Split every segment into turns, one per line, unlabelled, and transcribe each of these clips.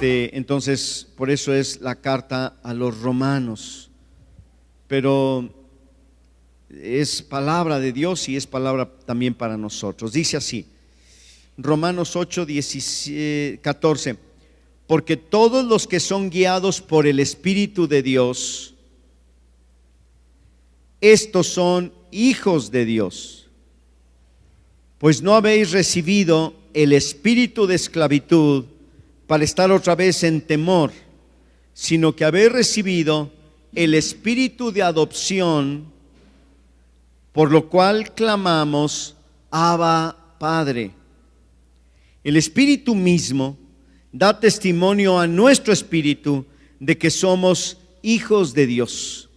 Entonces, por eso es la carta a los romanos. Pero es palabra de Dios y es palabra también para nosotros. Dice así, Romanos 8, 14: porque todos los que son guiados por el Espíritu de Dios, estos son hijos de Dios. Pues no habéis recibido el espíritu de esclavitud para estar otra vez en temor, sino que habéis recibido el espíritu de adopción, por lo cual clamamos, Abba, Padre. El Espíritu mismo da testimonio a nuestro espíritu de que somos hijos de Dios.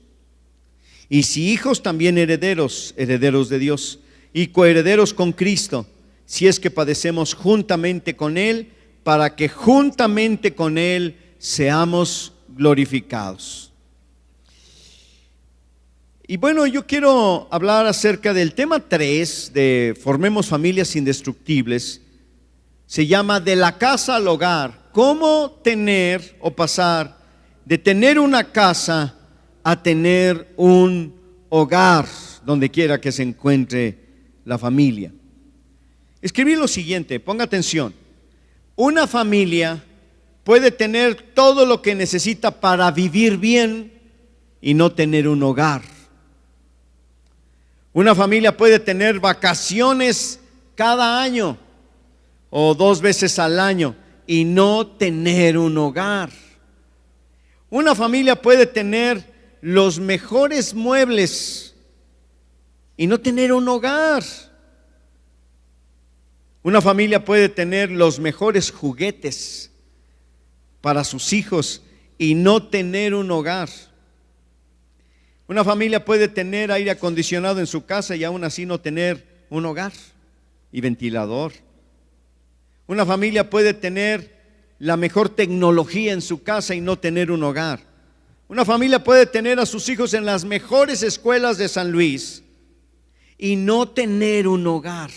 Y si hijos, también herederos, herederos de Dios, y coherederos con Cristo, si es que padecemos juntamente con Él, para que juntamente con Él seamos glorificados. Y bueno, yo quiero hablar acerca del tema 3 de Formemos Familias Indestructibles. Se llama de la casa al hogar. ¿Cómo tener o pasar de tener una casa a tener un hogar donde quiera que se encuentre la familia? Escribí lo siguiente, ponga atención. Una familia puede tener todo lo que necesita para vivir bien y no tener un hogar. Una familia puede tener vacaciones cada año o 2 veces al año y no tener un hogar. Una familia puede tener los mejores muebles y no tener un hogar. Una familia puede tener los mejores juguetes para sus hijos y no tener un hogar. Una familia puede tener aire acondicionado en su casa y aún así no tener un hogar y ventilador. Una familia puede tener la mejor tecnología en su casa y no tener un hogar. Una familia puede tener a sus hijos en las mejores escuelas de San Luis y no tener un hogar.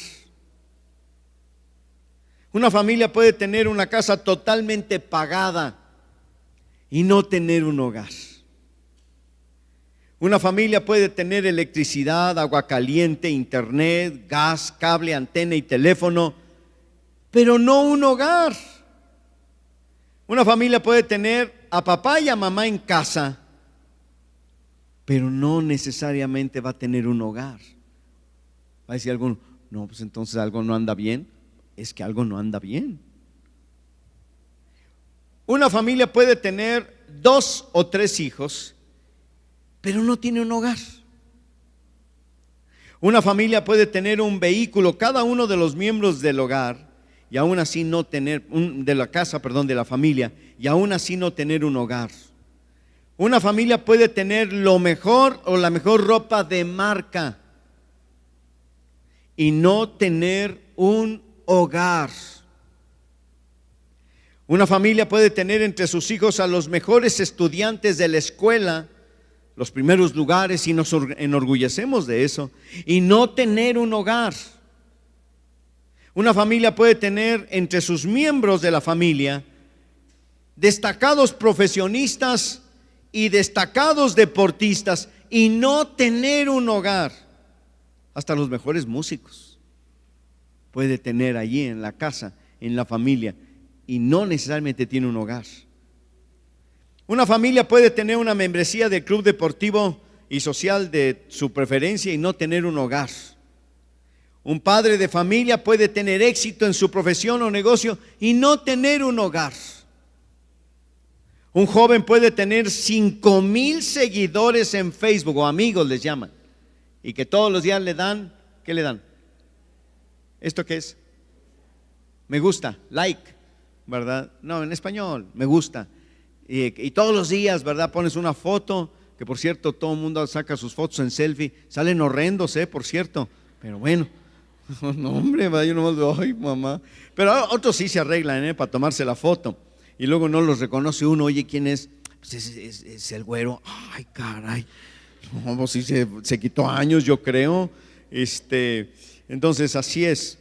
Una familia puede tener una casa totalmente pagada y no tener un hogar. Una familia puede tener electricidad, agua caliente, internet, gas, cable, antena y teléfono, pero no un hogar. Una familia puede tener a papá y a mamá en casa, pero no necesariamente va a tener un hogar. Va a decir alguno, no, pues entonces algo no anda bien. Es que algo no anda bien. Una familia puede tener 2 o 3 hijos, pero no tiene un hogar. Una familia puede tener un vehículo, cada uno de los miembros del hogar, y aún así no tener, de la familia, y aún así no tener un hogar. Una familia puede tener lo mejor o la mejor ropa de marca y no tener un hogar. Una familia puede tener entre sus hijos a los mejores estudiantes de la escuela, los primeros lugares, y nos enorgullecemos de eso, y no tener un hogar. Una familia puede tener entre sus miembros de la familia destacados profesionistas y destacados deportistas y no tener un hogar. Hasta los mejores músicos puede tener allí en la casa, en la familia, y no necesariamente tiene un hogar. Una familia puede tener una membresía del club deportivo y social de su preferencia y no tener un hogar. Un padre de familia puede tener éxito en su profesión o negocio y no tener un hogar. Un joven puede tener 5,000 seguidores en Facebook, o amigos les llaman, y que todos los días le dan, ¿qué le dan? ¿Esto qué es? Me gusta, like, ¿verdad? No, en español, me gusta. Y todos los días, ¿verdad? Pones una foto, que por cierto todo el mundo saca sus fotos en selfie, salen horrendos, por cierto, pero bueno, no hombre, yo nomás digo, ay mamá, pero otros sí se arreglan, para tomarse la foto, y luego no los reconoce uno, oye, ¿quién es? Pues es el güero, ay caray, no, pues sí se quitó años yo creo, entonces así es.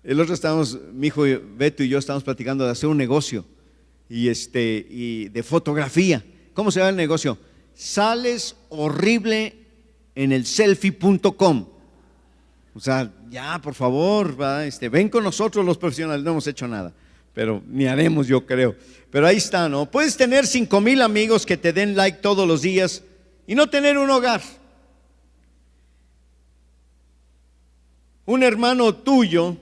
El otro estábamos, mi hijo Beto y yo estábamos platicando de hacer un negocio y de fotografía. ¿Cómo se llama el negocio? Sales horrible en el selfie.com. O sea, ya, por favor, ven con nosotros los profesionales. No hemos hecho nada, pero ni haremos, yo creo. Pero ahí está, ¿no? Puedes tener 5,000 amigos que te den like todos los días y no tener un hogar. Un hermano tuyo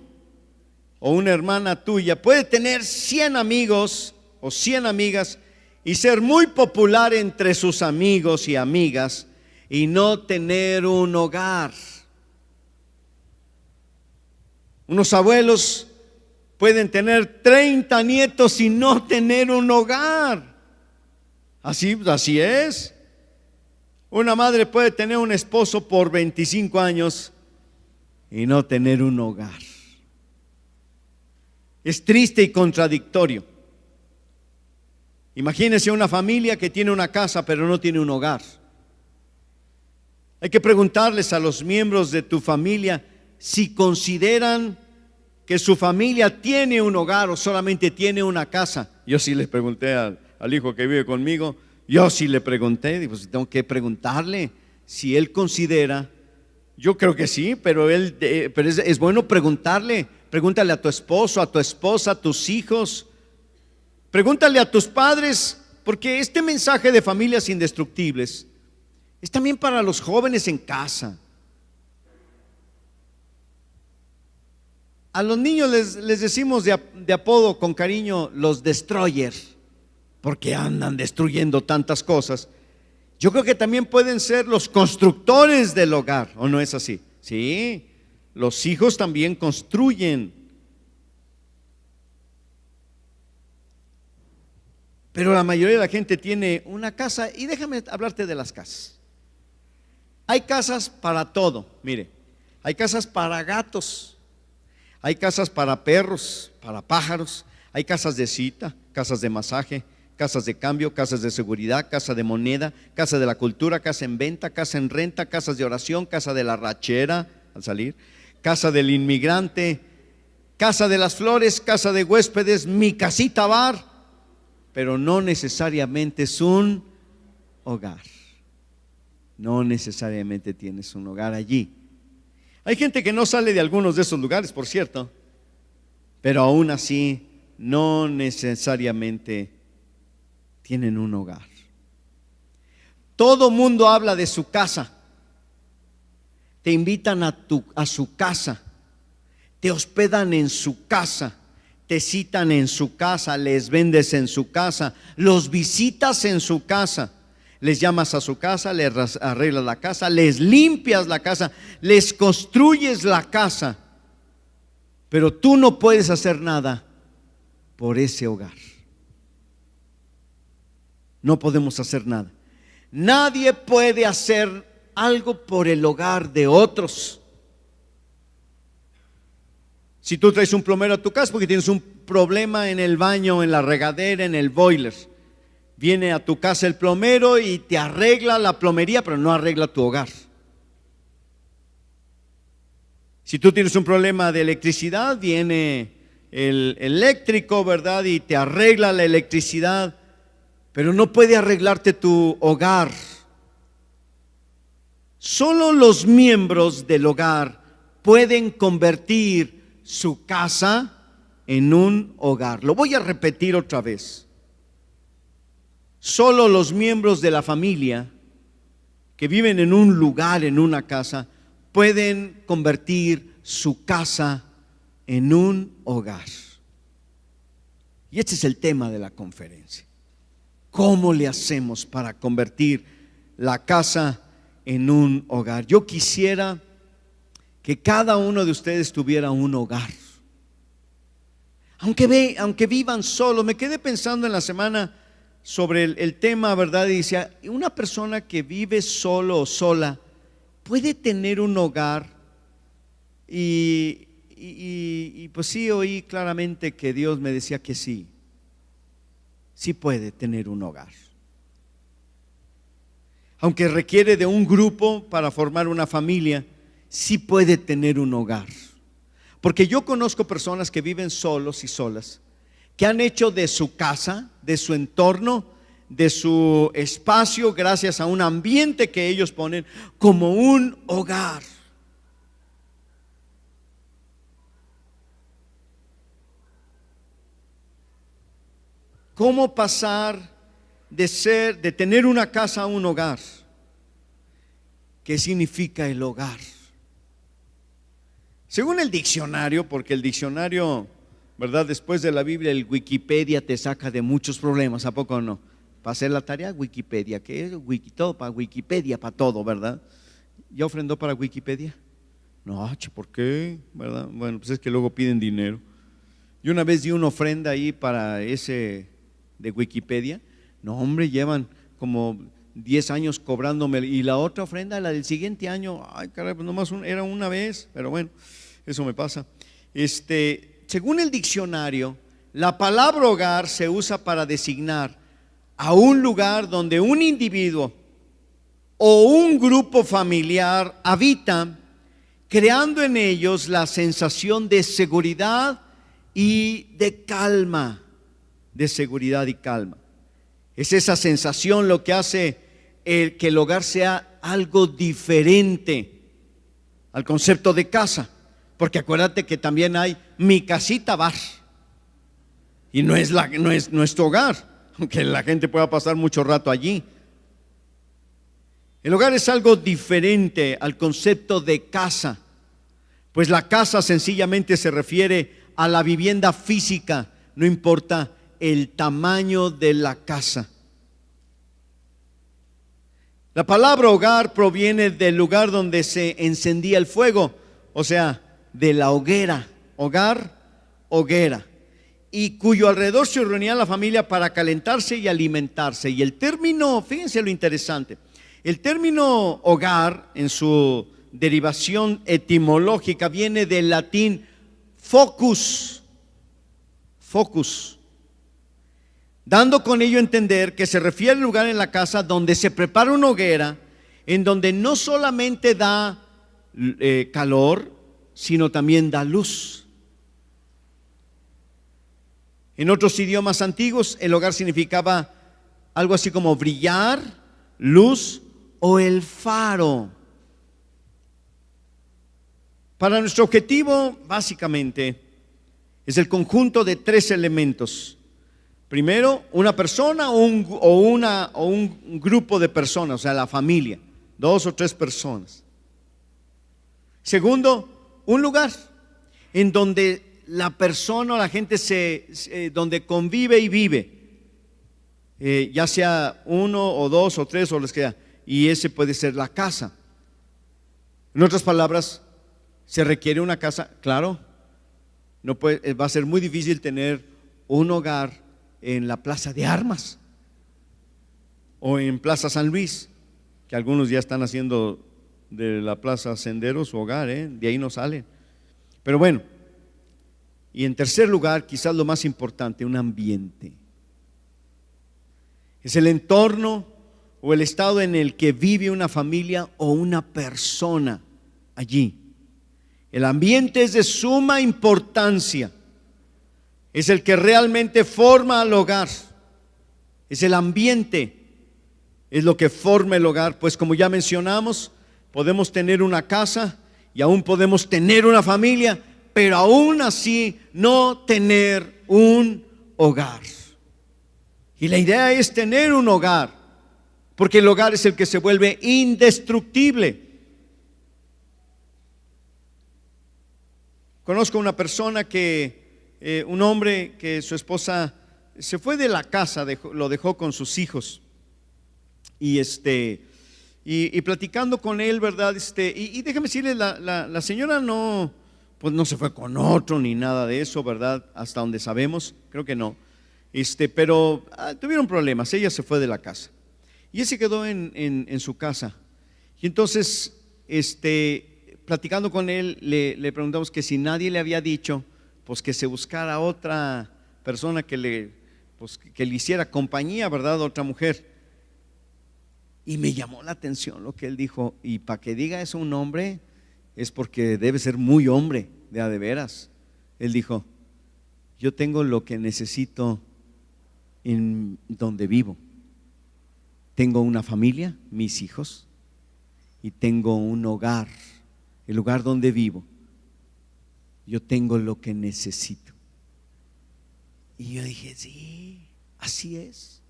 o una hermana tuya puede tener 100 amigos o 100 amigas y ser muy popular entre sus amigos y amigas y no tener un hogar. Unos abuelos pueden tener 30 nietos y no tener un hogar. Así es. Una madre puede tener un esposo por 25 años y no tener un hogar. Es triste y contradictorio. Imagínense una familia que tiene una casa pero no tiene un hogar. Hay que preguntarles a los miembros de tu familia si consideran que su familia tiene un hogar o solamente tiene una casa. Yo sí le pregunté al hijo que vive conmigo, digo, si tengo que preguntarle si él considera. Yo creo que sí, pero es bueno preguntarle. Pregúntale a tu esposo, a tu esposa, a tus hijos. Pregúntale a tus padres, porque este mensaje de familias indestructibles es también para los jóvenes en casa. A los niños les decimos de apodo con cariño los destroyers, porque andan destruyendo tantas cosas. Yo creo que también pueden ser los constructores del hogar, ¿o no es así? Sí, los hijos también construyen. Pero la mayoría de la gente tiene una casa, y déjame hablarte de las casas. Hay casas para todo, mire, hay casas para gatos, hay casas para perros, para pájaros, hay casas de cita, casas de masaje, casas de cambio, casas de seguridad, casa de moneda, casa de la cultura, casa en venta, casa en renta, casas de oración, casa de la rachera al salir, casa del inmigrante, casa de las flores, casa de huéspedes, mi casita bar, pero no necesariamente es un hogar. No necesariamente tienes un hogar allí. Hay gente que no sale de algunos de esos lugares, por cierto, pero aún así no necesariamente tienen un hogar. Todo mundo habla de su casa. Te invitan a su casa, te hospedan en su casa, te citan en su casa, les vendes en su casa, los visitas en su casa, les llamas a su casa, les arreglas la casa, les limpias la casa, les construyes la casa, pero tú no puedes hacer nada por ese hogar. No podemos hacer nada. Nadie puede hacer algo por el hogar de otros. Si tú traes un plomero a tu casa porque tienes un problema en el baño, en la regadera, en el boiler, viene a tu casa el plomero y te arregla la plomería, pero no arregla tu hogar. Si tú tienes un problema de electricidad, viene el eléctrico, ¿verdad? Y te arregla la electricidad, pero no puede arreglarte tu hogar. Solo los miembros del hogar pueden convertir su casa en un hogar. Lo voy a repetir otra vez. Solo los miembros de la familia que viven en un lugar, en una casa, pueden convertir su casa en un hogar. Y este es el tema de la conferencia. ¿Cómo le hacemos para convertir la casa en un hogar? Yo quisiera que cada uno de ustedes tuviera un hogar. Aunque vivan solos. Me quedé pensando en la semana sobre el tema, ¿verdad? Y decía, una persona que vive solo o sola puede tener un hogar. Y pues sí, oí claramente que Dios me decía que sí. Sí puede tener un hogar. Aunque requiere de un grupo para formar una familia, sí puede tener un hogar. Porque yo conozco personas que viven solos y solas, que han hecho de su casa, de su entorno, de su espacio, gracias a un ambiente que ellos ponen, como un hogar. ¿Cómo pasar de tener una casa a un hogar? ¿Qué significa el hogar? Según el diccionario, porque el diccionario, ¿verdad? Después de la Biblia, el Wikipedia te saca de muchos problemas, ¿a poco no? Para hacer la tarea, Wikipedia, ¿qué es? Todo para Wikipedia, para todo, ¿verdad? ¿Ya ofrendó para Wikipedia? No, ¿por qué? ¿Verdad? Bueno, pues es que luego piden dinero. Yo una vez di una ofrenda ahí para ese de Wikipedia. No, hombre, llevan como 10 años cobrándome. Y la otra ofrenda, la del siguiente año, ay, caray, pues nomás era una vez, pero bueno, eso me pasa. Según el diccionario, la palabra hogar se usa para designar a un lugar donde un individuo o un grupo familiar habita, creando en ellos la sensación de seguridad y de calma, de seguridad y calma. Es esa sensación lo que hace que el hogar sea algo diferente al concepto de casa, porque acuérdate que también hay mi casita bar, y no es nuestro hogar, aunque la gente pueda pasar mucho rato allí. El hogar es algo diferente al concepto de casa, pues la casa sencillamente se refiere a la vivienda física, no importa el tamaño de la casa. La palabra hogar proviene del lugar donde se encendía el fuego, o sea, de la hoguera, hogar, hoguera, y cuyo alrededor se reunía la familia para calentarse y alimentarse. Y el término, fíjense lo interesante, el término hogar en su derivación etimológica viene del latín focus, dando con ello a entender que se refiere al lugar en la casa donde se prepara una hoguera, en donde no solamente da calor, sino también da luz. En otros idiomas antiguos, el hogar significaba algo así como brillar, luz o el faro. Para nuestro objetivo, básicamente, es el conjunto de 3 elementos. Primero, una persona o un grupo de personas, o sea, la familia, 2 o 3 personas. Segundo, un lugar en donde la persona o la gente donde convive y vive, ya sea 1 o 2 o 3 o los que sea, y ese puede ser la casa. En otras palabras, se requiere una casa, claro, va a ser muy difícil tener un hogar en la Plaza de Armas o en Plaza San Luis, que algunos ya están haciendo de la Plaza Sendero su hogar, de ahí no salen. Pero bueno, y en tercer lugar, quizás lo más importante, un ambiente. Es el entorno o el estado en el que vive una familia o una persona allí. El ambiente es de suma importancia. Es el que realmente forma al hogar. Es el ambiente, es lo que forma el hogar. Pues como ya mencionamos, podemos tener una casa y aún podemos tener una familia, pero aún así no tener un hogar. Y la idea es tener un hogar, porque el hogar es el que se vuelve indestructible. Conozco una persona un hombre que su esposa se fue de la casa, lo dejó con sus hijos, y platicando con él, ¿verdad? Y déjame decirle, la señora no, pues no se fue con otro ni nada de eso, ¿verdad? Hasta donde sabemos, creo que no. Pero tuvieron problemas, ella se fue de la casa y él se quedó en su casa. Y entonces, platicando con él, le preguntamos que si nadie le había dicho, pues que se buscara otra persona que le hiciera compañía, ¿verdad? Otra mujer. Y me llamó la atención lo que él dijo, y para que diga eso un hombre, es porque debe ser muy hombre, de a de veras. Él dijo: yo tengo lo que necesito en donde vivo. Tengo una familia, mis hijos, y tengo un hogar, el lugar donde vivo. Yo tengo lo que necesito. Y yo dije: sí, así es.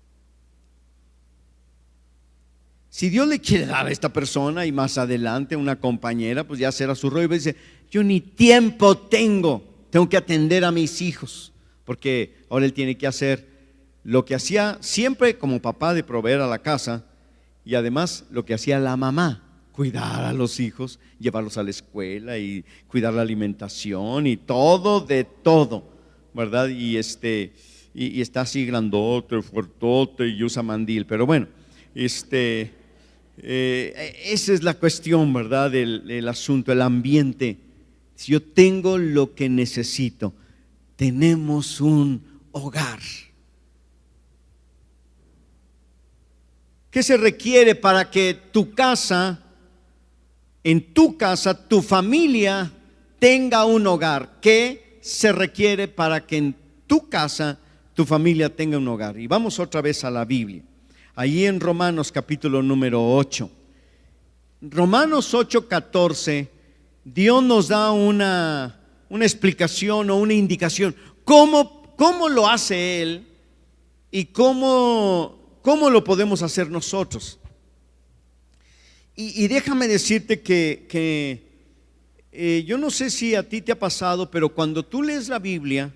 Si Dios le quiere dar a esta persona y más adelante una compañera, pues ya será su rollo. Y dice: yo ni tiempo tengo que atender a mis hijos, porque ahora él tiene que hacer lo que hacía siempre como papá, de proveer a la casa, y además lo que hacía la mamá, cuidar a los hijos, llevarlos a la escuela y cuidar la alimentación y todo, de todo, ¿verdad? Y está así grandote, fuertote y usa mandil, pero bueno, esa es la cuestión, ¿verdad? El asunto, el ambiente. Si yo tengo lo que necesito, tenemos un hogar. ¿Qué se requiere para que en tu casa, tu familia tenga un hogar? ¿Qué se requiere para que en tu casa, tu familia tenga un hogar? Y vamos otra vez a la Biblia. Ahí en Romanos capítulo número 8. Romanos 8:14, Dios nos da una explicación o una indicación. ¿Cómo lo hace Él y cómo lo podemos hacer nosotros? Y déjame decirte que yo no sé si a ti te ha pasado, pero cuando tú lees la Biblia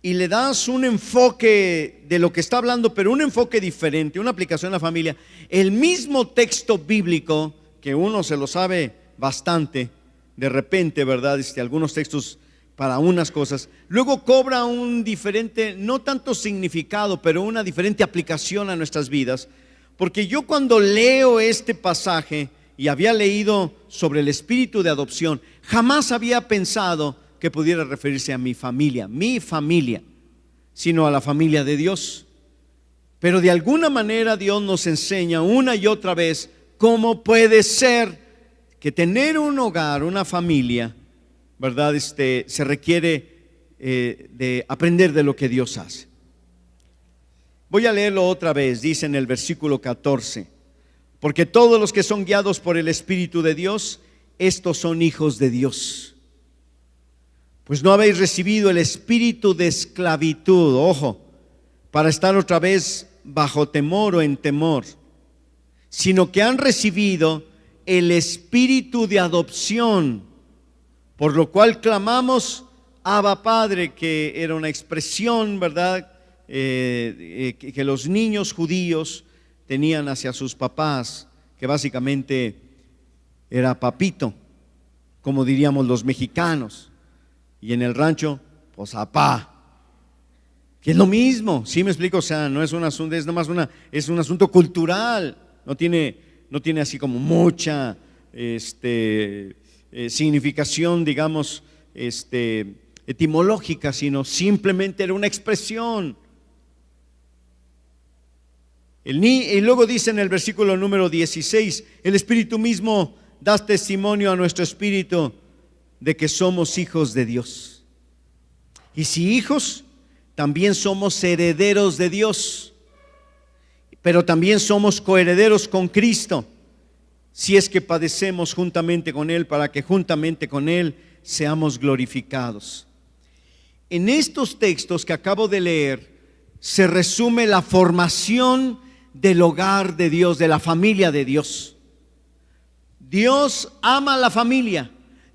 y le das un enfoque de lo que está hablando, pero un enfoque diferente, una aplicación a la familia, el mismo texto bíblico, que uno se lo sabe bastante, de repente, ¿verdad? Algunos textos para unas cosas, luego cobra un diferente, no tanto significado, pero una diferente aplicación a nuestras vidas. Porque yo cuando leo este pasaje, y había leído sobre el espíritu de adopción, jamás había pensado que pudiera referirse a mi familia, sino a la familia de Dios. Pero de alguna manera Dios nos enseña una y otra vez cómo puede ser que tener un hogar, una familia, ¿verdad? Se requiere de aprender de lo que Dios hace. Voy a leerlo otra vez. Dice en el versículo 14: porque todos los que son guiados por el Espíritu de Dios, estos son hijos de Dios. Pues no habéis recibido el espíritu de esclavitud, ojo, para estar otra vez bajo temor o en temor, sino que han recibido el espíritu de adopción, por lo cual clamamos: Abba Padre, que era una expresión, ¿verdad?, que los niños judíos tenían hacia sus papás, que básicamente era papito, como diríamos los mexicanos, y en el rancho, pues apá, que es lo mismo. ¿Sí me explico? O sea, no es un asunto, es un asunto cultural, no tiene así como mucha significación, digamos, etimológica, sino simplemente era una expresión. Y luego dice en el versículo número 16: el Espíritu mismo da testimonio a nuestro espíritu de que somos hijos de Dios. Y si hijos, también somos herederos de Dios, pero también somos coherederos con Cristo, si es que padecemos juntamente con Él, para que juntamente con Él seamos glorificados. En estos textos que acabo de leer se resume la formación del hogar de Dios, de la familia de Dios. Dios ama a la familia.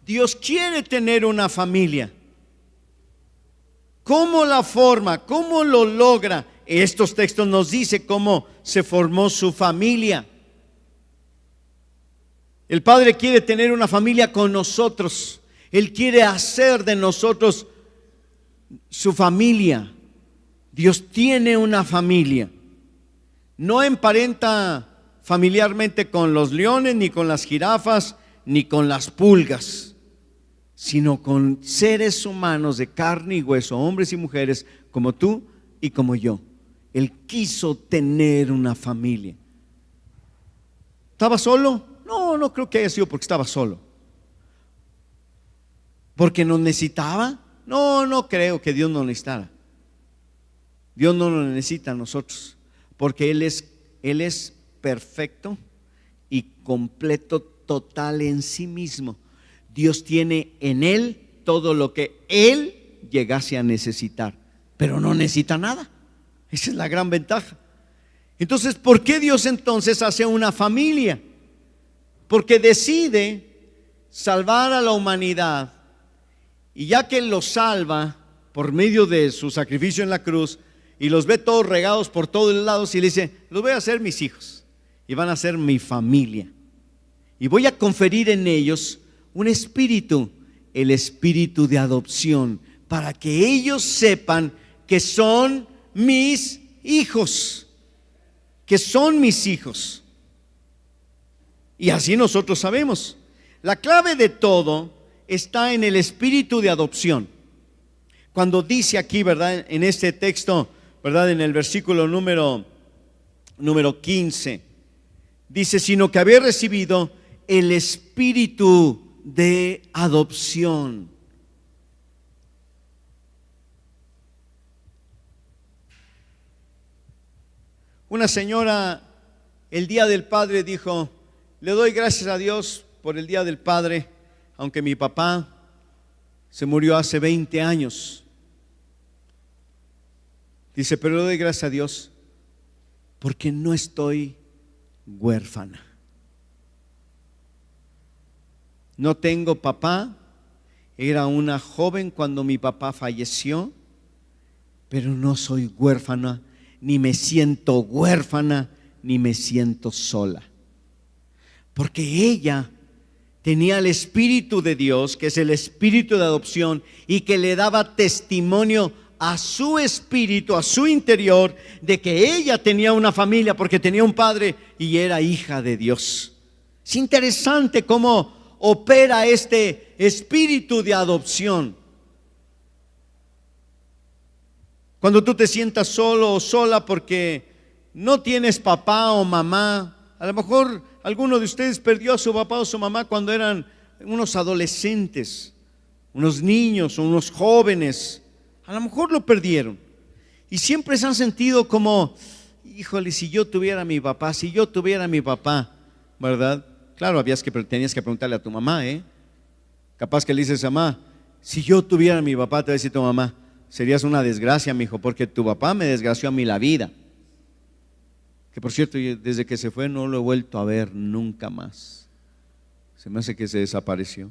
Dios quiere tener una familia. ¿Cómo la forma? ¿Cómo lo logra? Estos textos nos dicen cómo se formó su familia. El Padre quiere tener una familia con nosotros. Él quiere hacer de nosotros su familia. Dios tiene una familia. No emparenta familiarmente con los leones, ni con las jirafas, ni con las pulgas, sino con seres humanos de carne y hueso, hombres y mujeres como tú y como yo. Él quiso tener una familia. ¿Estaba solo? No creo que haya sido porque estaba solo. ¿Porque nos necesitaba? No, no creo que Dios nos necesitara. Dios no nos necesita a nosotros, porque Él es perfecto y completo, total en sí mismo. Dios tiene en Él todo lo que Él llegase a necesitar, pero no necesita nada. Esa es la gran ventaja. Entonces, ¿por qué Dios entonces hace una familia? Porque decide salvar a la humanidad, y ya que los salva por medio de su sacrificio en la cruz y los ve todos regados por todos lados, y le dice: los voy a hacer mis hijos y van a ser mi familia, y voy a conferir en ellos un espíritu, el espíritu de adopción, para que ellos sepan que son mis hijos, que son mis hijos. Y así nosotros sabemos. La clave de todo está en el espíritu de adopción. Cuando dice aquí, ¿verdad?, en este texto, ¿verdad?, en el versículo número 15, dice: sino que habéis recibido el espíritu de adopción. Una señora el día del padre dijo: le doy gracias a Dios por el día del padre, aunque mi papá se murió hace 20 años. Dice: pero le doy gracias a Dios porque no estoy huérfana. No tengo papá. Era una joven cuando mi papá falleció, pero no soy huérfana, ni me siento huérfana, ni me siento sola. Porque ella tenía el Espíritu de Dios, que es el Espíritu de adopción, y que le daba testimonio a su espíritu, a su interior, de que ella tenía una familia, porque tenía un padre y era hija de Dios. Es interesante cómo opera este espíritu de adopción. Cuando tú te sientas solo o sola porque no tienes papá o mamá, a lo mejor alguno de ustedes perdió a su papá o su mamá cuando eran unos adolescentes, unos niños o unos jóvenes. A lo mejor lo perdieron y siempre se han sentido como: híjole, si yo tuviera a mi papá, si yo tuviera a mi papá, ¿verdad? Claro, tenías que preguntarle a tu mamá, Capaz que le dices: mamá, si yo tuviera a mi papá, te va a decir tu mamá: serías una desgracia, mijo, porque tu papá me desgració a mí la vida. Que por cierto, desde que se fue no lo he vuelto a ver nunca más. Se me hace que se desapareció.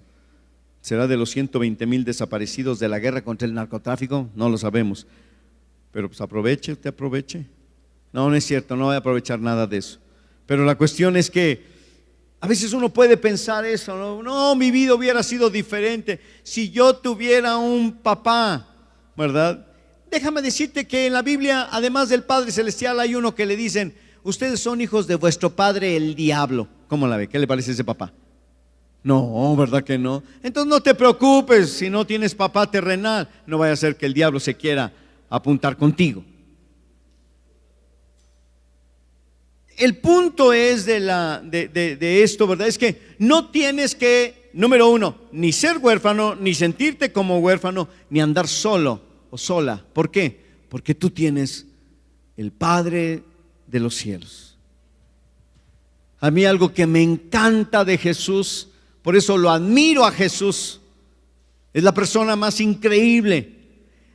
¿Será de los 120,000 desaparecidos de la guerra contra el narcotráfico? No lo sabemos. Pero pues aproveche. No, no es cierto, no voy a aprovechar nada de eso. Pero la cuestión es que a veces uno puede pensar eso: no, mi vida hubiera sido diferente si yo tuviera un papá, ¿verdad? Déjame decirte que en la Biblia, además del Padre Celestial, hay uno que le dicen: ustedes son hijos de vuestro padre el diablo. ¿Cómo la ve? ¿Qué le parece ese papá? No, ¿verdad que no? Entonces no te preocupes si no tienes papá terrenal. No vaya a ser que el diablo se quiera apuntar contigo. El punto es de esto, ¿verdad? Es que no tienes que, número uno, ni ser huérfano, ni sentirte como huérfano, ni andar solo o sola. ¿Por qué? Porque tú tienes el Padre de los cielos. A mí algo que me encanta de Jesús, por eso lo admiro a Jesús, es la persona más increíble.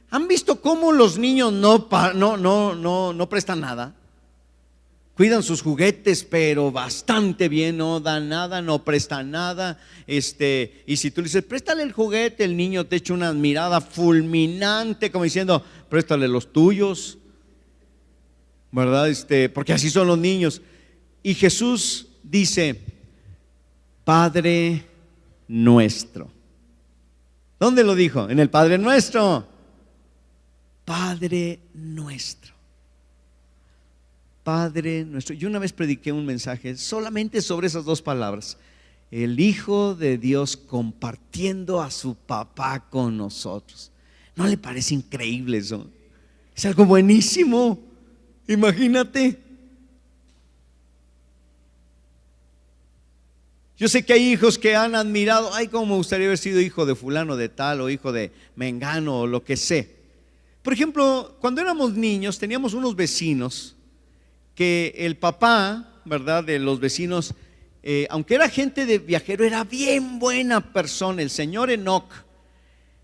¿Han visto cómo los niños no prestan nada? Cuidan sus juguetes, pero bastante bien, no dan nada, no prestan nada. Y si tú le dices: préstale el juguete, el niño te echa una mirada fulminante, como diciendo: préstale los tuyos, ¿verdad? Porque así son los niños. Y Jesús dice: Padre nuestro. ¿Dónde lo dijo? En el Padre Nuestro. Padre nuestro. Padre nuestro. Yo una vez prediqué un mensaje solamente sobre esas dos palabras: el Hijo de Dios compartiendo a su papá con nosotros. ¿No le parece increíble eso? Es algo buenísimo. Imagínate. Yo sé que hay hijos que han admirado, ay, cómo me gustaría haber sido hijo de fulano de tal o hijo de mengano o lo que sé. Por ejemplo, cuando éramos niños teníamos unos vecinos que el papá, ¿verdad?, de los vecinos, aunque era gente de viajero, era bien buena persona. El señor Enoch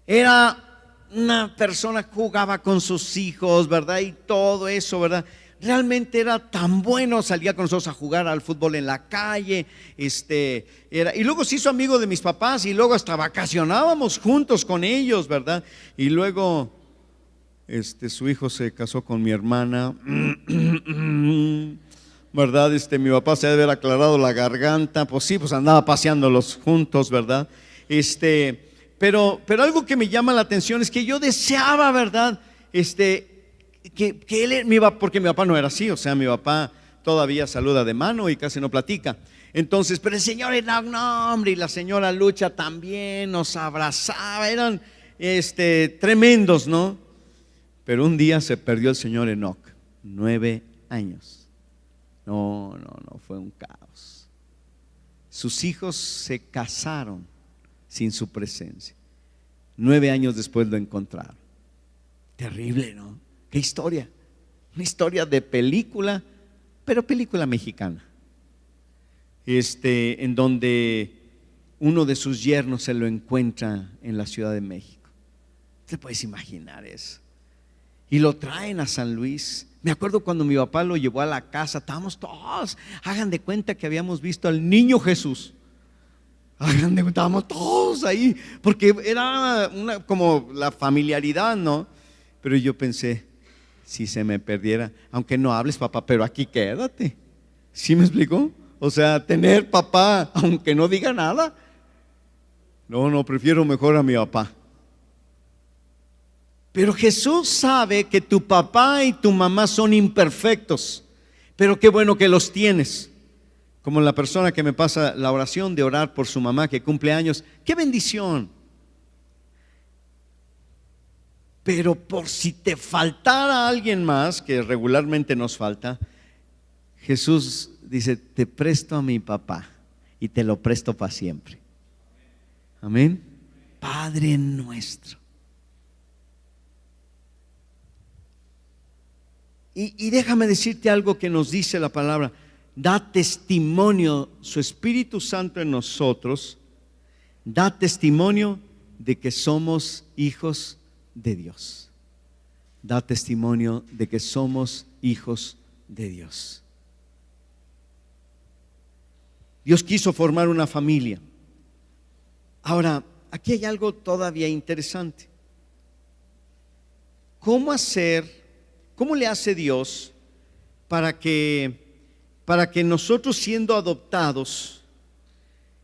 era una persona que jugaba con sus hijos, ¿verdad? Y todo eso, ¿verdad? Realmente era tan bueno, salía con nosotros a jugar al fútbol en la calle, y luego se hizo amigo de mis papás y luego hasta vacacionábamos juntos con ellos, ¿verdad? Y luego su hijo se casó con mi hermana, ¿verdad? Mi papá se debe haber aclarado la garganta, pues sí, pues andaba paseándolos juntos, ¿verdad? Pero algo que me llama la atención es que yo deseaba, ¿verdad?, que él, porque mi papá no era así, o sea, mi papá todavía saluda de mano y casi no platica. Entonces, pero el señor Enoch, no, hombre, y la señora Lucha también nos abrazaba, eran tremendos, ¿no? Pero un día se perdió el señor Enoch, 9 años. No, fue un caos. Sus hijos se casaron sin su presencia. 9 años después lo encontraron. Terrible, ¿no? ¿Qué historia? Una historia de película, pero película mexicana. En donde uno de sus yernos se lo encuentra en la Ciudad de México. ¿Te puedes imaginar eso? Y lo traen a San Luis. Me acuerdo cuando mi papá lo llevó a la casa, estábamos todos, hagan de cuenta que habíamos visto al niño Jesús. Hagan de cuenta, estábamos todos ahí, porque era como la familiaridad, ¿no? Pero yo pensé, si se me perdiera, aunque no hables, papá, pero aquí quédate. ¿Sí me explicó? O sea, tener papá, aunque no diga nada. No, prefiero mejor a mi papá. Pero Jesús sabe que tu papá y tu mamá son imperfectos, pero qué bueno que los tienes. Como la persona que me pasa la oración de orar por su mamá que cumple años. ¡Qué bendición! Pero por si te faltara alguien más, que regularmente nos falta, Jesús dice, te presto a mi papá y te lo presto para siempre. Amén. Padre nuestro. Y déjame decirte algo que nos dice la palabra. Da testimonio su Espíritu Santo en nosotros. Da testimonio de que somos hijos de Dios. Da testimonio de que somos hijos de Dios. Dios quiso formar una familia. Ahora, aquí hay algo todavía interesante. ¿Cómo le hace Dios para que nosotros, siendo adoptados,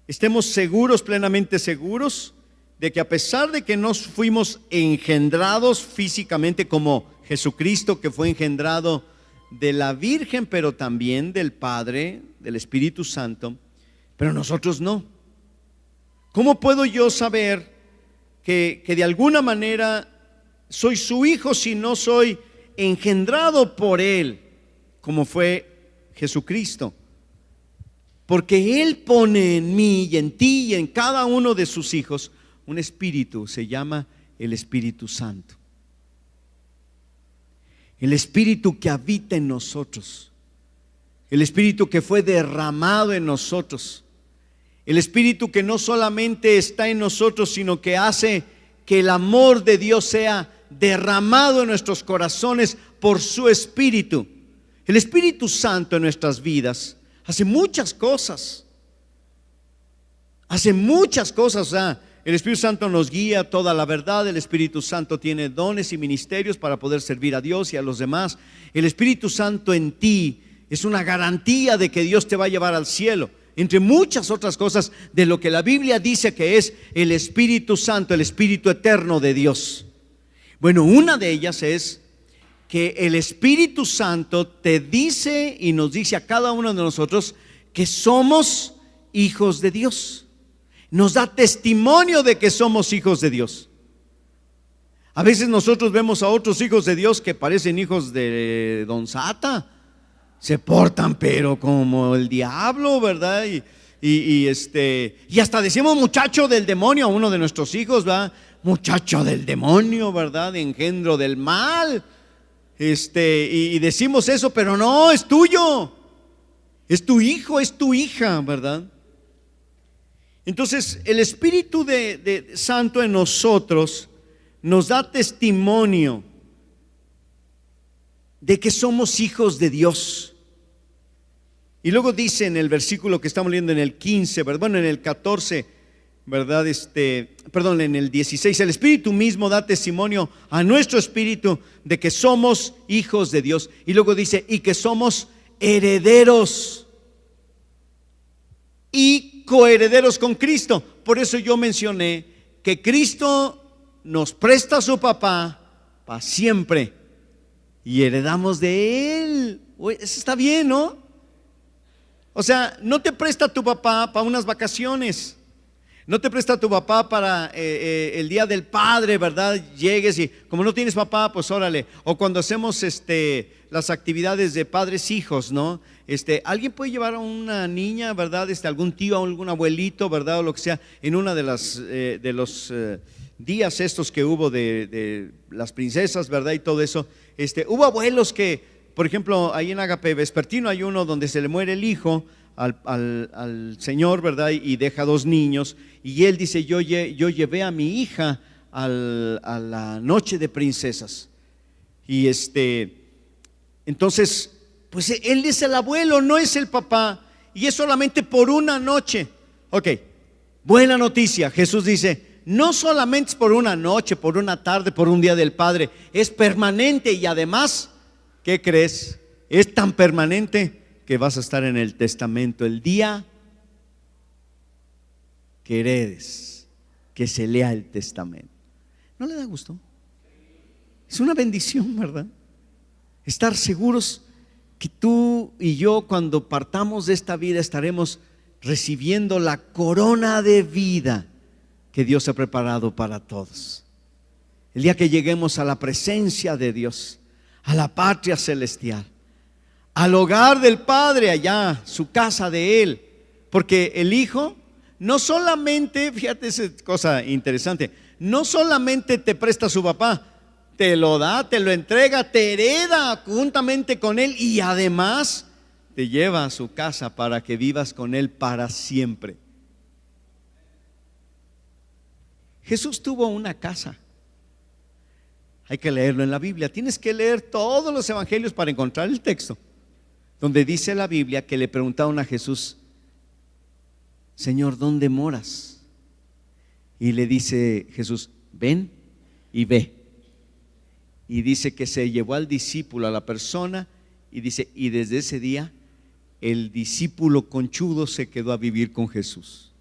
estemos seguros, plenamente seguros, de que a pesar de que no fuimos engendrados físicamente como Jesucristo, que fue engendrado de la Virgen, pero también del Padre, del Espíritu Santo, pero nosotros no? ¿Cómo puedo yo saber que de alguna manera soy su hijo si no soy engendrado por Él, como fue Jesucristo? Porque Él pone en mí y en ti y en cada uno de sus hijos un espíritu, se llama el Espíritu Santo. El espíritu que habita en nosotros, el espíritu que fue derramado en nosotros, el espíritu que no solamente está en nosotros, sino que hace que el amor de Dios sea derramado en nuestros corazones por su Espíritu. El Espíritu Santo en nuestras vidas hace muchas cosas. O sea, el Espíritu Santo nos guía a toda la verdad. El Espíritu Santo tiene dones y ministerios para poder servir a Dios y a los demás. El Espíritu Santo en ti es una garantía de que Dios te va a llevar al cielo, entre muchas otras cosas de lo que la Biblia dice que es el Espíritu Santo, el Espíritu eterno de Dios. Bueno, una de ellas es que el Espíritu Santo te dice y nos dice a cada uno de nosotros que somos hijos de Dios. Nos da testimonio de que somos hijos de Dios. A veces nosotros vemos a otros hijos de Dios que parecen hijos de Don Sata. Se portan pero como el diablo, ¿verdad? Y hasta decimos muchacho del demonio a uno de nuestros hijos, ¿verdad? Muchacho del demonio, ¿verdad? Engendro del mal. Y decimos eso, pero no, es tuyo. Es tu hijo, es tu hija, ¿verdad? Entonces, el Espíritu de Santo en nosotros nos da testimonio de que somos hijos de Dios. Y luego dice en el versículo que estamos leyendo en el 15, bueno, en el 14, ¿verdad? En el 16, el Espíritu mismo da testimonio a nuestro espíritu de que somos hijos de Dios. Y luego dice, y que somos herederos y coherederos con Cristo. Por eso yo mencioné que Cristo nos presta a su papá para siempre y heredamos de él. Eso está bien, ¿no? O sea, no te presta tu papá para unas vacaciones, no te presta tu papá para el día del padre, ¿verdad? Llegues y como no tienes papá, pues órale. O cuando hacemos las actividades de padres hijos, ¿no? Alguien puede llevar a una niña, ¿verdad? Algún tío, algún abuelito, ¿verdad? O lo que sea, en una de los días estos que hubo de las princesas, ¿verdad? Y todo eso. Hubo abuelos que, por ejemplo, ahí en Agape Vespertino hay uno donde se le muere el hijo al señor, ¿verdad? Y deja 2 niños. Y él dice, yo llevé a mi hija a la noche de princesas. Y entonces, pues él es el abuelo, no es el papá. Y es solamente por una noche. Ok, buena noticia. Jesús dice, no solamente es por una noche, por una tarde, por un día del Padre. Es permanente y además, ¿qué crees? Es tan permanente que vas a estar en el testamento el día que heredes, que se lea el testamento. ¿No le da gusto? Es una bendición, ¿verdad? Estar seguros que tú y yo, cuando partamos de esta vida, estaremos recibiendo la corona de vida que Dios ha preparado para todos. El día que lleguemos a la presencia de Dios, a la patria celestial, al hogar del Padre allá, su casa de Él. Porque el Hijo no solamente, fíjate esa cosa interesante, no solamente te presta a su papá, te lo da, te lo entrega, te hereda juntamente con Él y además te lleva a su casa para que vivas con Él para siempre. Jesús tuvo una casa. Hay que leerlo en la Biblia. Tienes que leer todos los evangelios para encontrar el texto donde dice la Biblia que le preguntaron a Jesús, Señor, ¿dónde moras? Y le dice Jesús, ven y ve. Y dice que se llevó al discípulo, a la persona, y dice, y desde ese día el discípulo conchudo se quedó a vivir con Jesús.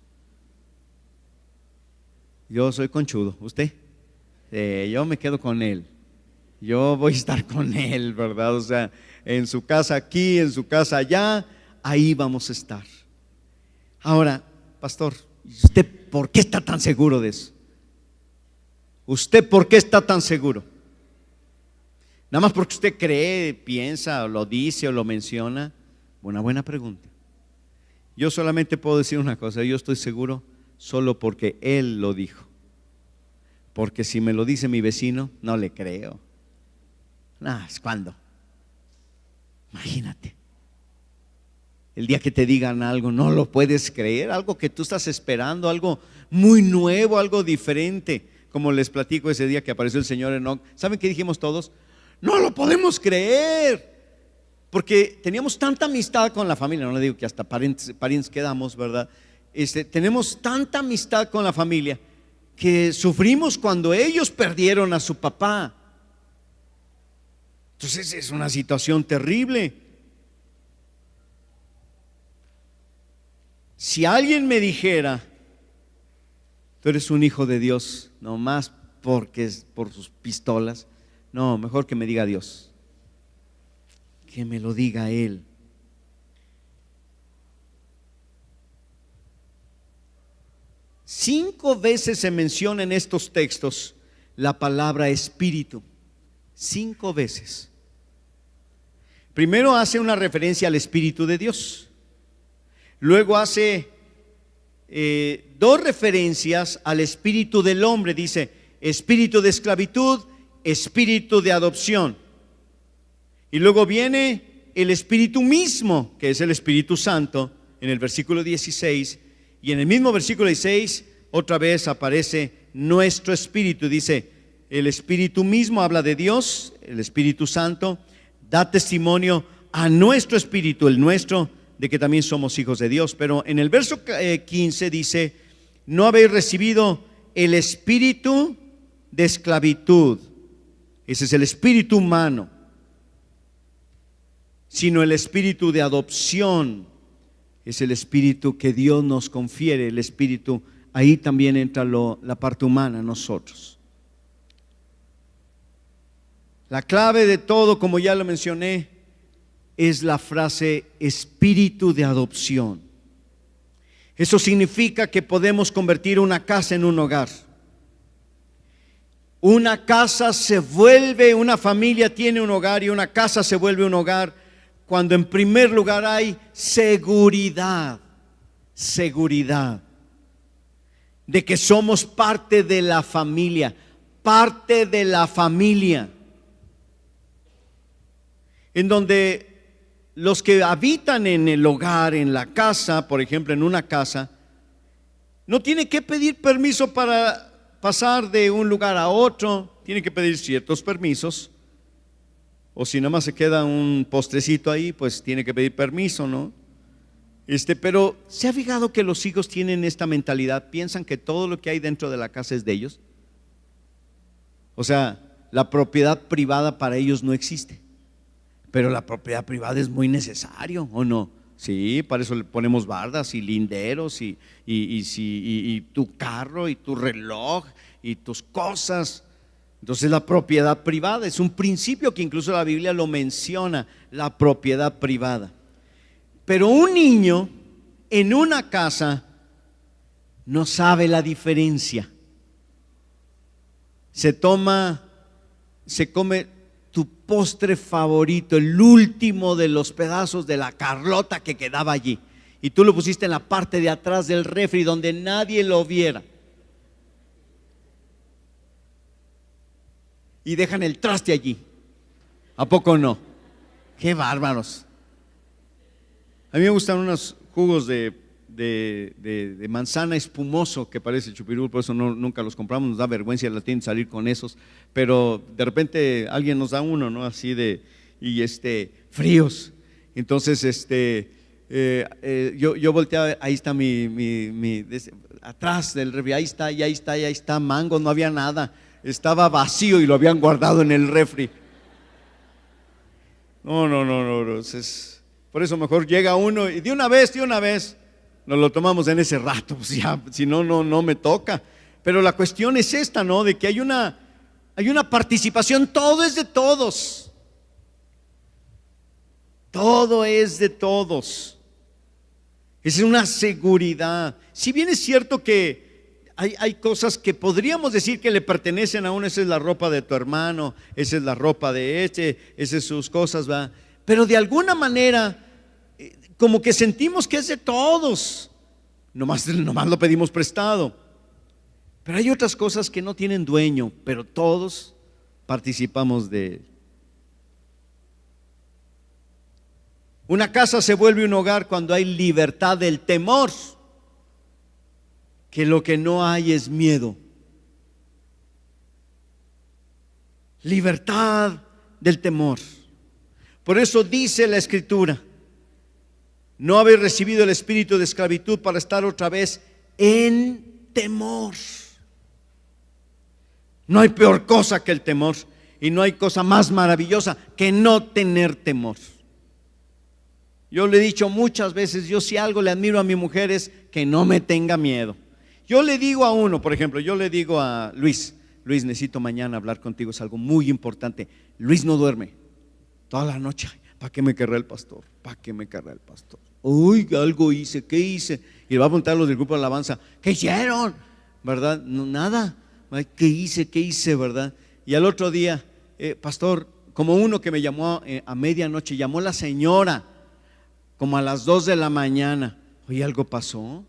Yo soy conchudo, ¿usted? Yo me quedo con él. Yo voy a estar con él, ¿verdad? O sea, en su casa aquí, en su casa allá, ahí vamos a estar. Ahora, pastor, ¿usted por qué está tan seguro de eso? ¿Usted por qué está tan seguro? Nada más porque usted cree, piensa, o lo dice o lo menciona. Una buena pregunta. Yo solamente puedo decir una cosa, yo estoy seguro solo porque él lo dijo. Porque si me lo dice mi vecino, no le creo. ¿Cuándo? Imagínate. El día que te digan algo, no lo puedes creer, algo que tú estás esperando, algo muy nuevo, algo diferente. Como les platico ese día que apareció el señor Enoch. ¿Saben qué dijimos todos? No lo podemos creer. Porque teníamos tanta amistad con la familia, no le digo que hasta parientes quedamos, ¿verdad? Tenemos tanta amistad con la familia que sufrimos cuando ellos perdieron a su papá. Entonces es una situación terrible. Si alguien me dijera, tú eres un hijo de Dios, no más porque es por sus pistolas, no, mejor que me diga Dios, que me lo diga Él. Cinco veces se menciona en estos textos la palabra espíritu. 5 veces. Primero hace una referencia al Espíritu de Dios. Luego hace dos referencias al espíritu del hombre. Dice espíritu de esclavitud, espíritu de adopción. Y luego viene el espíritu mismo, que es el Espíritu Santo, en el versículo 16. Y en el mismo versículo 16 otra vez aparece nuestro espíritu. Dice, el espíritu mismo habla de Dios, el Espíritu Santo, da testimonio a nuestro espíritu, el nuestro, de que también somos hijos de Dios. Pero en el verso 15 dice, no habéis recibido el espíritu de esclavitud, ese es el espíritu humano, sino el espíritu de adopción, es el espíritu que Dios nos confiere, el espíritu, ahí también entra la parte humana, nosotros. La clave de todo, como ya lo mencioné, es la frase espíritu de adopción. Eso significa que podemos convertir una casa en un hogar. Una casa se vuelve, una familia tiene un hogar y una casa se vuelve un hogar cuando en primer lugar hay seguridad de que somos parte de la familia, en donde los que habitan en el hogar, en la casa, por ejemplo en una casa, no tienen que pedir permiso para pasar de un lugar a otro, tienen que pedir ciertos permisos, o si nada más se queda un postrecito ahí, pues tiene que pedir permiso, ¿no? Pero ¿se ha fijado que los hijos tienen esta mentalidad? Piensan que todo lo que hay dentro de la casa es de ellos. O sea, la propiedad privada para ellos no existe, pero la propiedad privada es muy necesario, ¿o no? Sí, para eso le ponemos bardas y linderos y tu carro y tu reloj y tus cosas. Entonces la propiedad privada es un principio que incluso la Biblia lo menciona, la propiedad privada. Pero un niño en una casa no sabe la diferencia. Se come tu postre favorito, el último de los pedazos de la Carlota que quedaba allí, y tú lo pusiste en la parte de atrás del refri donde nadie lo viera, y dejan el traste allí. ¿A poco no? ¡Qué bárbaros! A mí me gustan unos jugos de manzana espumoso que parece chupirul, por eso nunca los compramos, nos da vergüenza la tienda salir con esos, pero de repente alguien nos da uno, ¿no? Así fríos. Entonces yo volteé a ver, ahí está atrás del refri, ahí está mango, no había nada, estaba vacío y lo habían guardado en el refri. No, por eso mejor llega uno y de una vez nos lo tomamos en ese rato, pues ya, si no me toca. Pero la cuestión es esta, ¿no? De que hay una participación, todo es de todos. Todo es de todos. Es una seguridad. Si bien es cierto que hay cosas que podríamos decir que le pertenecen a uno, esa es la ropa de tu hermano, esa es la ropa de esas es sus cosas, ¿va? Pero de alguna manera como que sentimos que es de todos, nomás lo pedimos prestado. Pero hay otras cosas que no tienen dueño, pero todos participamos de él. Una casa se vuelve un hogar cuando hay libertad del temor, que lo que no hay es miedo. Libertad del temor. Por eso dice la Escritura, no habéis recibido el espíritu de esclavitud para estar otra vez en temor. No hay peor cosa que el temor, y no hay cosa más maravillosa que no tener temor. Yo le he dicho muchas veces, yo si algo le admiro a mi mujer es que no me tenga miedo. Yo le digo a uno, por ejemplo, yo le digo a Luis, necesito mañana hablar contigo, es algo muy importante. Luis no duerme toda la noche. ¿Para qué me querrá el pastor? ¿Para qué me querrá el pastor? Uy, algo hice, ¿qué hice? Y le va a preguntar a los del grupo de alabanza, ¿qué hicieron? ¿Verdad? No, nada. ¿Qué hice, verdad? Y al otro día, pastor, como uno que me llamó a medianoche, llamó la señora como a las 2 de la mañana. Oye, algo pasó.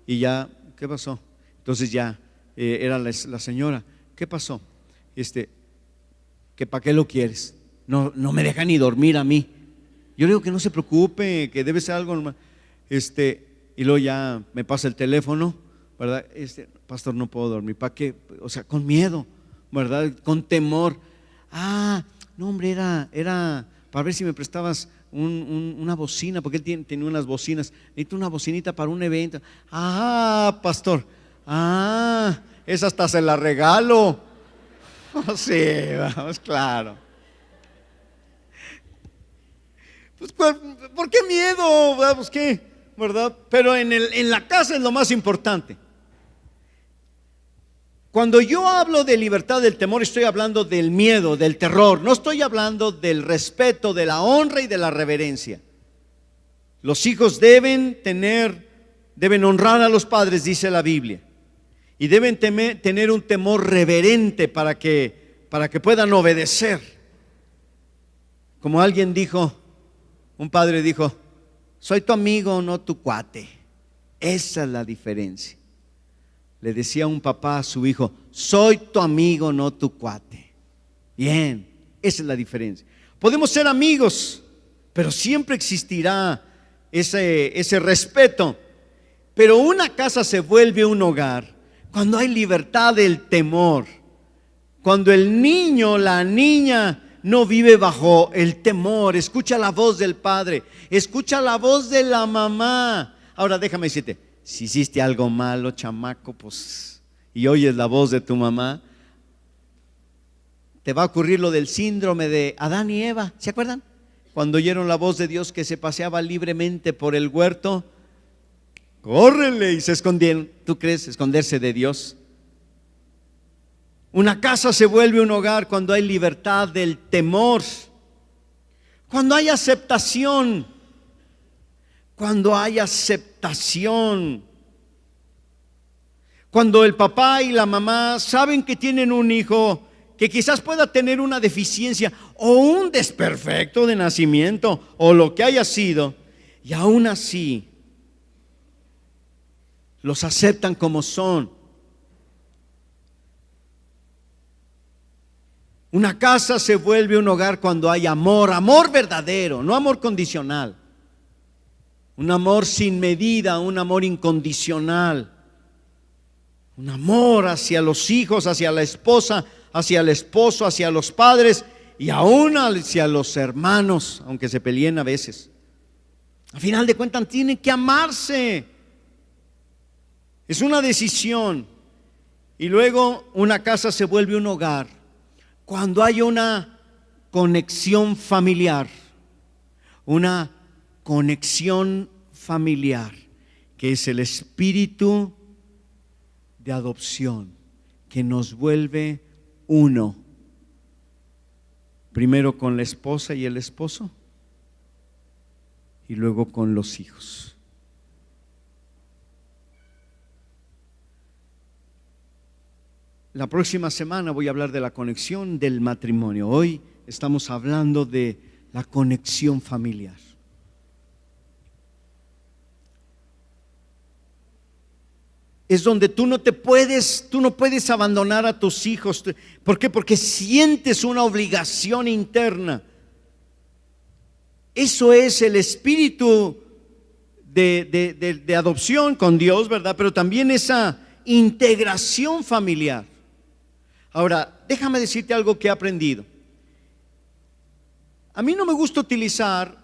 y ya, ¿qué pasó? Entonces ya era la señora, ¿qué pasó? Que ¿para qué lo quieres? No, no me deja ni dormir a mí. Yo le digo que no se preocupe, que debe ser algo normal. Y luego ya me pasa el teléfono, ¿verdad? Pastor, no puedo dormir. ¿Para qué? O sea, con miedo, ¿verdad? Con temor. No, hombre, era para ver si me prestabas una bocina, porque él tenía unas bocinas. Necesito una bocinita para un evento. Pastor, esa hasta se la regalo. Sí, vamos, claro. Pues, ¿por qué miedo? Pues, ¿qué? ¿Verdad? Pero en la casa es lo más importante. Cuando yo hablo de libertad del temor, estoy hablando del miedo, del terror. No estoy hablando del respeto, de la honra y de la reverencia. Los hijos deben honrar a los padres, dice la Biblia. Y deben tener un temor reverente para que puedan obedecer. Como alguien dijo, un padre dijo: soy tu amigo, no tu cuate. Esa es la diferencia. Le decía un papá a su hijo: soy tu amigo, no tu cuate. Bien, esa es la diferencia. Podemos ser amigos, pero siempre existirá ese respeto. Pero una casa se vuelve un hogar cuando hay libertad del temor, cuando el niño, la niña no vive bajo el temor, escucha la voz del padre, escucha la voz de la mamá. Ahora déjame decirte, si hiciste algo malo, chamaco, pues, y oyes la voz de tu mamá, te va a ocurrir lo del síndrome de Adán y Eva. ¿Se acuerdan? Cuando oyeron la voz de Dios que se paseaba libremente por el huerto, córrele, y se escondieron. ¿Tú crees esconderse de Dios? Una casa se vuelve un hogar cuando hay libertad del temor, cuando hay aceptación, cuando el papá y la mamá saben que tienen un hijo que quizás pueda tener una deficiencia o un desperfecto de nacimiento o lo que haya sido, y aún así los aceptan como son. Una casa se vuelve un hogar cuando hay amor, amor verdadero, no amor condicional. Un amor sin medida, un amor incondicional. Un amor hacia los hijos, hacia la esposa, hacia el esposo, hacia los padres y aún hacia los hermanos, aunque se peleen a veces. Al final de cuentas tienen que amarse. Es una decisión. Y luego una casa se vuelve un hogar cuando hay una conexión familiar, una conexión familiar, que es el espíritu de adopción, que nos vuelve uno, primero con la esposa y el esposo, y luego con los hijos. La próxima semana voy a hablar de la conexión del matrimonio. Hoy estamos hablando de la conexión familiar. Es donde tú no puedes abandonar a tus hijos. ¿Por qué? Porque sientes una obligación interna. Eso es el espíritu de adopción con Dios, ¿verdad? Pero también esa integración familiar. Ahora, déjame decirte algo que he aprendido. A mí no me gusta utilizar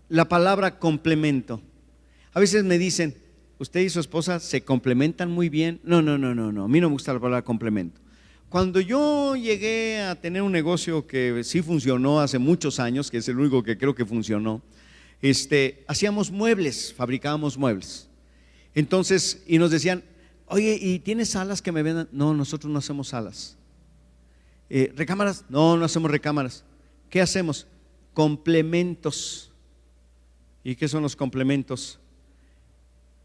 la palabra complemento. A veces me dicen: usted y su esposa se complementan muy bien. No, a mí no me gusta la palabra complemento. Cuando yo llegué a tener un negocio que sí funcionó hace muchos años, que es el único que creo que funcionó, hacíamos muebles, fabricábamos muebles. Entonces, y nos decían: oye, ¿y tienes salas que me vendan? No, nosotros no hacemos salas. ¿Recámaras? No hacemos recámaras. ¿Qué hacemos? Complementos. ¿Y qué son los complementos?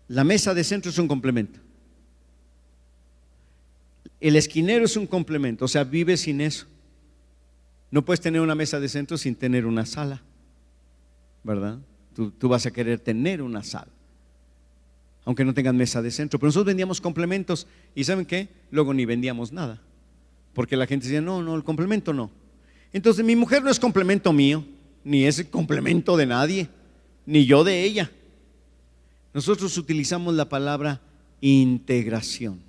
La mesa de centro es un complemento. El esquinero es un complemento, o sea, vive sin eso. No puedes tener una mesa de centro sin tener una sala, ¿verdad? Tú vas a querer tener una sala. aunque no tengan mesa de centro. Pero nosotros vendíamos complementos y ¿saben qué? Luego ni vendíamos nada, porque la gente decía, no, el complemento no. Entonces mi mujer no es complemento mío, ni es complemento de nadie, ni yo de ella. Nosotros utilizamos la palabra integración.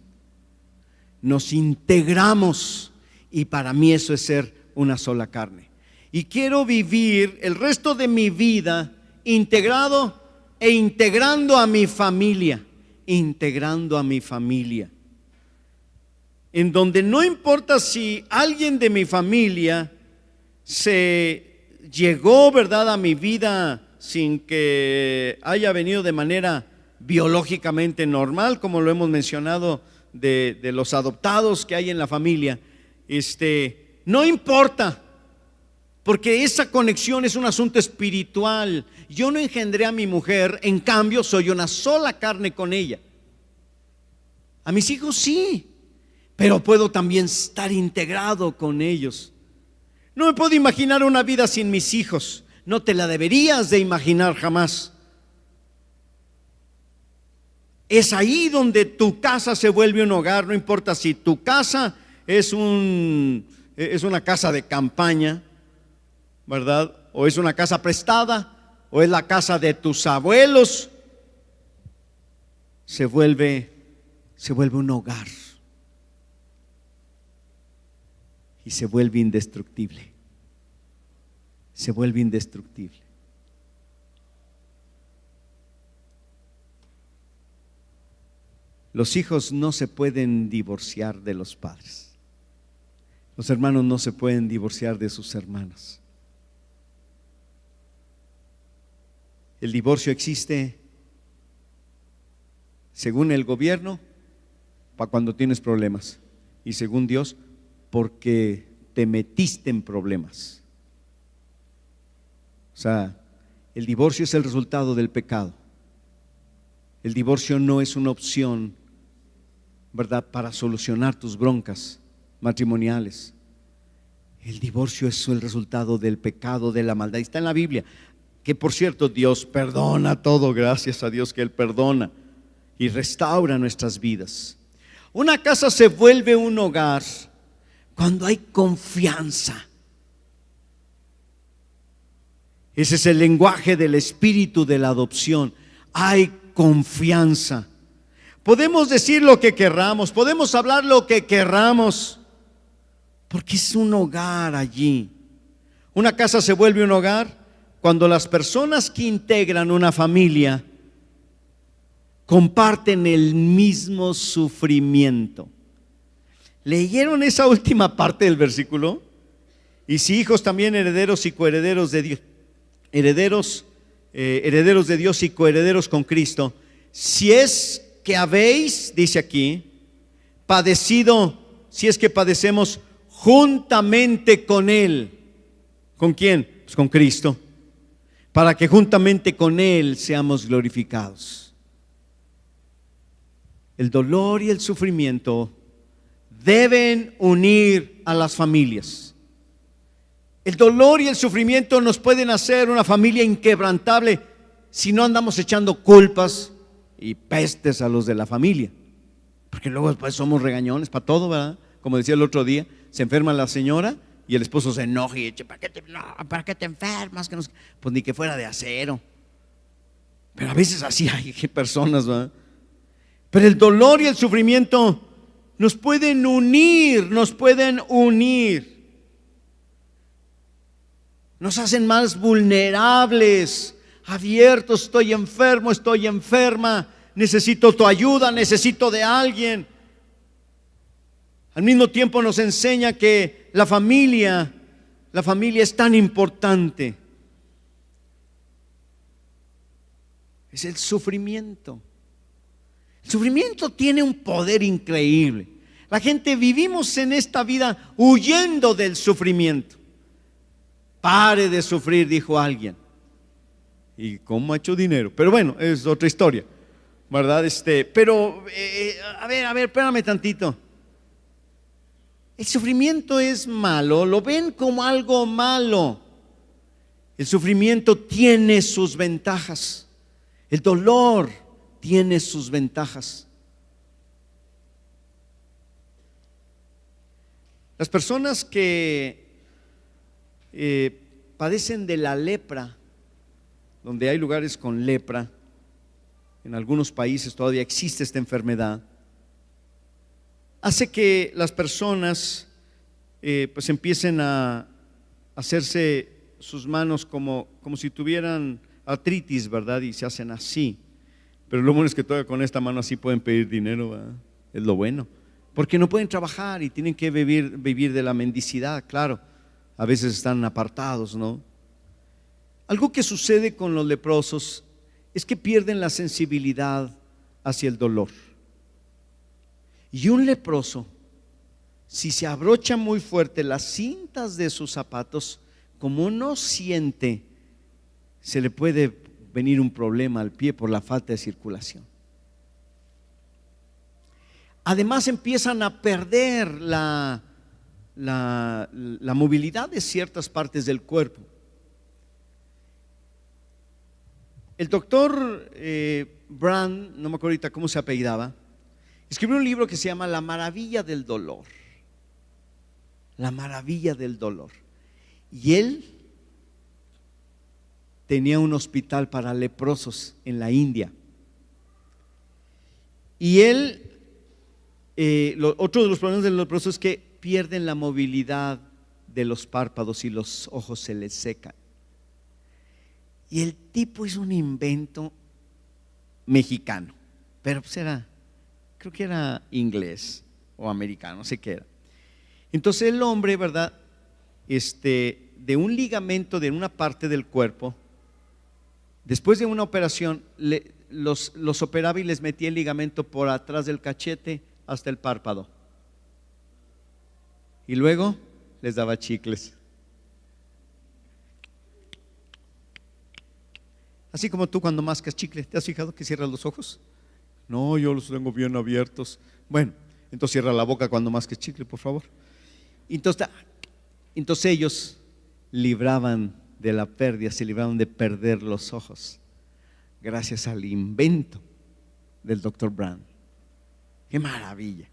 Nos integramos y para mí eso es ser una sola carne. Y quiero vivir el resto de mi vida integrado e integrando a mi familia, en donde no importa si alguien de mi familia se llegó, ¿verdad?, a mi vida sin que haya venido de manera biológicamente normal, como lo hemos mencionado de los adoptados que hay en la familia. No importa, porque esa conexión es un asunto espiritual. Yo no engendré a mi mujer, en cambio soy una sola carne con ella. A mis hijos sí, pero puedo también estar integrado con ellos. No me puedo imaginar una vida sin mis hijos. No te la deberías de imaginar jamás. Es ahí donde tu casa se vuelve un hogar. No importa si tu casa es una casa de campaña, ¿verdad? O es una casa prestada, o es la casa de tus abuelos. Se vuelve un hogar y se vuelve indestructible. Los hijos no se pueden divorciar de los padres. Los hermanos no se pueden divorciar de sus hermanos. El divorcio existe, según el gobierno, para cuando tienes problemas, y según Dios, porque te metiste en problemas. O sea, el divorcio es el resultado del pecado. El divorcio no es una opción, ¿verdad?, para solucionar tus broncas matrimoniales. El divorcio es el resultado del pecado, de la maldad. Está en la Biblia, que por cierto Dios perdona todo, gracias a Dios que Él perdona y restaura nuestras vidas. Una casa se vuelve un hogar cuando hay confianza. Ese es el lenguaje del espíritu de la adopción. Hay confianza. Podemos decir lo que querramos, podemos hablar lo que querramos, porque es un hogar allí. Una casa se vuelve un hogar cuando las personas que integran una familia comparten el mismo sufrimiento. ¿Leyeron esa última parte del versículo? Y si hijos, también herederos y coherederos de Dios, herederos de Dios y coherederos con Cristo, si es que habéis, dice aquí, padecido, si es que padecemos juntamente con Él. ¿Con quién? Pues con Cristo, para que juntamente con Él seamos glorificados. El dolor y el sufrimiento deben unir a las familias. El dolor y el sufrimiento nos pueden hacer una familia inquebrantable si no andamos echando culpas y pestes a los de la familia, porque luego después somos regañones para todo, ¿verdad? Como decía el otro día, se enferma la señora y el esposo se enoja y echa, ¿para qué te enfermas? Pues ni que fuera de acero. Pero a veces así hay personas, ¿verdad? Pero el dolor y el sufrimiento nos pueden unir, nos hacen más vulnerables, abiertos. Estoy enfermo, estoy enferma, necesito tu ayuda, necesito de alguien. Al mismo tiempo nos enseña que la familia es tan importante. Es el sufrimiento. El sufrimiento tiene un poder increíble. La gente vivimos en esta vida huyendo del sufrimiento. Pare de sufrir, dijo alguien. ¿Y cómo ha hecho dinero? Pero bueno, es otra historia, ¿verdad? Pero, a ver, espérame tantito. El sufrimiento es malo, lo ven como algo malo. El sufrimiento tiene sus ventajas. El dolor tiene sus ventajas. Las personas que padecen de la lepra, donde hay lugares con lepra, en algunos países todavía existe esta enfermedad, hace que las personas pues empiecen a hacerse sus manos como si tuvieran artritis, ¿verdad? Y se hacen así. Pero lo bueno es que todavía con esta mano así pueden pedir dinero, ¿verdad? Es lo bueno. Porque no pueden trabajar y tienen que vivir de la mendicidad, claro. A veces están apartados, ¿no? Algo que sucede con los leprosos es que pierden la sensibilidad hacia el dolor. Y un leproso, si se abrocha muy fuerte las cintas de sus zapatos, como no siente, se le puede venir un problema al pie por la falta de circulación. Además empiezan a perder la movilidad de ciertas partes del cuerpo. El doctor Brand, no me acuerdo ahorita cómo se apellidaba, escribió un libro que se llama La maravilla del dolor. La maravilla del dolor. Y él tenía un hospital para leprosos en la India. Y él, otro de los problemas del leproso es que pierden la movilidad de los párpados y los ojos se les secan. Y el tipo hizo un invento mexicano, pero pues creo que era inglés o americano, no sé qué era. Entonces el hombre, ¿verdad? De un ligamento de una parte del cuerpo, después de una operación, los operaba y les metía el ligamento por atrás del cachete hasta el párpado. Y luego les daba chicles. Así como tú cuando mascas chicle, ¿te has fijado que cierras los ojos? No, yo los tengo bien abiertos. Bueno, entonces cierra la boca cuando masques chicle, por favor. Entonces ellos libraban de la pérdida, se libraban de perder los ojos gracias al invento del doctor Brand. ¡Qué maravilla!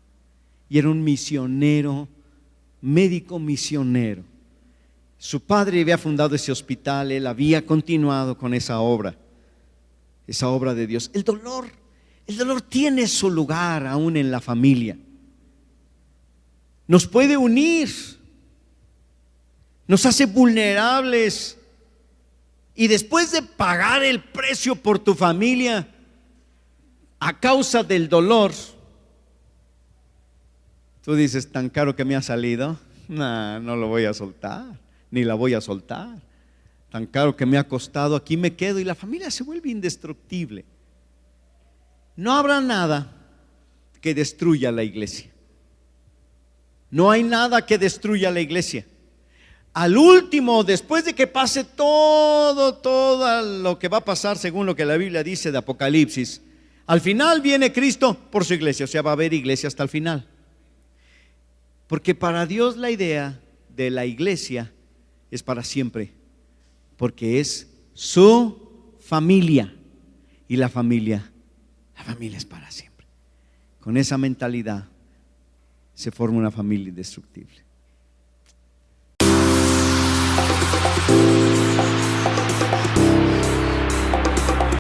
Y era un misionero, médico misionero. Su padre había fundado ese hospital, él había continuado con esa obra de Dios. El dolor tiene su lugar aún en la familia. Nos puede unir, nos hace vulnerables. Y después de pagar el precio por tu familia a causa del dolor, tú dices, tan caro que me ha salido, no lo voy a soltar, ni la voy a soltar. Tan caro que me ha costado, aquí me quedo, y la familia se vuelve indestructible. No habrá nada que destruya la iglesia. No hay nada que destruya la iglesia. Al último, después de que pase todo lo que va a pasar según lo que la Biblia dice de Apocalipsis, al final viene Cristo por su iglesia. O sea, va a haber iglesia hasta el final. Porque para Dios la idea de la iglesia es para siempre, porque es su familia, y la familia es para siempre. Con esa mentalidad se forma una familia indestructible.